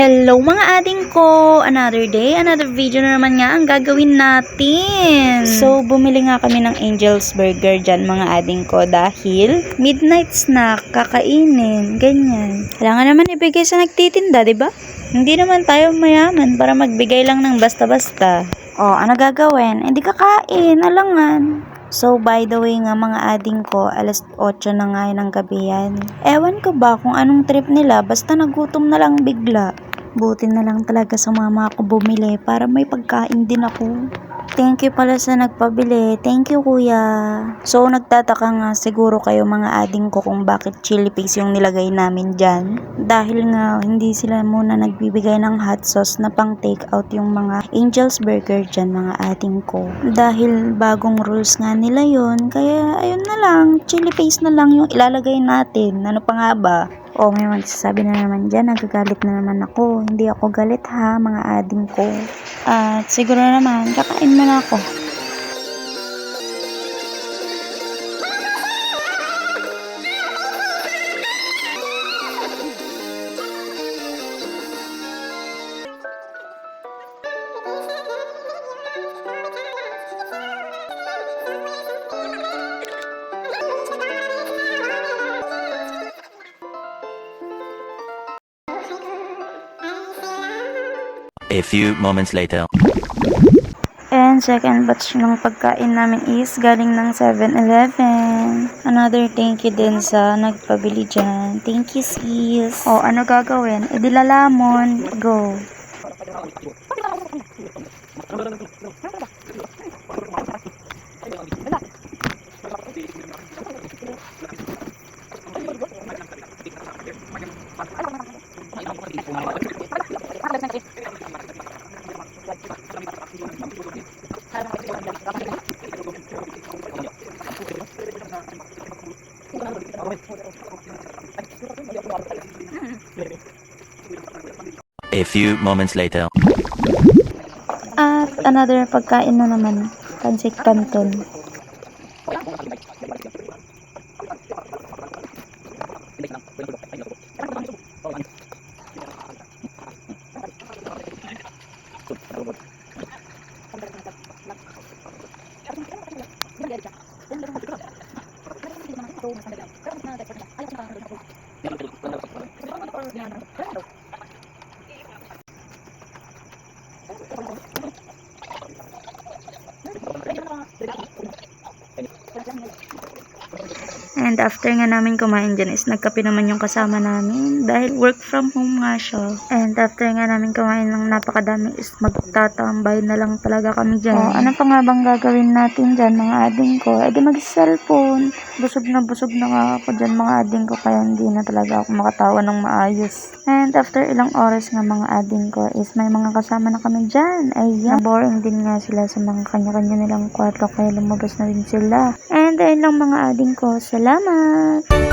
Hello mga ading ko! Another day, another video na naman nga ang gagawin natin. So, bumili nga kami ng Angel's Burger dyan mga ading ko dahil midnight snack, kakainin, ganyan. Kailangan naman ibigay sa nagtitinda, diba? Hindi naman tayo mayaman para magbigay lang ng basta-basta. O, ano gagawin? Hindi kakain, alangan. So, by the way nga mga ading ko, alas 8 na nga ng gabi yan. Ewan ko ba kung anong trip nila, basta nagutom na lang bigla. Buti na lang talaga sumama ako bumili para may pagkain din ako. Thank you pala sa nagpabili. Thank you kuya. So, nagtataka nga siguro kayo mga ading ko kung bakit chili paste yung nilagay namin dyan. Dahil nga hindi sila muna nagbibigay ng hot sauce na pang take out yung mga Angel's Burger dyan mga ading ko. Dahil bagong rules nga nila yun, kaya ayun na lang, chili paste na lang yung ilalagay natin. Ano pa nga ba? O may magsasabi na naman dyan, nagagalit na naman ako. Hindi ako galit ha, mga ading ko. At siguro naman, kakain mo na ako. A few moments later. And second batch ng pagkain namin is galing ng 7-Eleven. Another thank you din sa nagpabili dyan. Thank you sis. O ano gagawin? E di lalamon. Go. A few moments later. At another pagkain na naman. Pancit Canton. And after nga namin kumain dyan is nagkape naman yung kasama namin dahil work from home nga siya. And after nga namin kumain ng napakadami is magtatambay na lang talaga kami dyan. O, ano pa nga bang gagawin natin dyan mga ading ko? E di mag-cellphone. Busog na nga ako dyan mga ading ko kaya hindi na talaga ako makatawa ng maayos. And after ilang oras nga mga ading ko is may mga kasama na kami dyan. Ayan. Boring din nga sila sa mga kanya-kanya nilang kwarto kaya lumabas na din sila. And ayun lang mga ading ko. Salamat!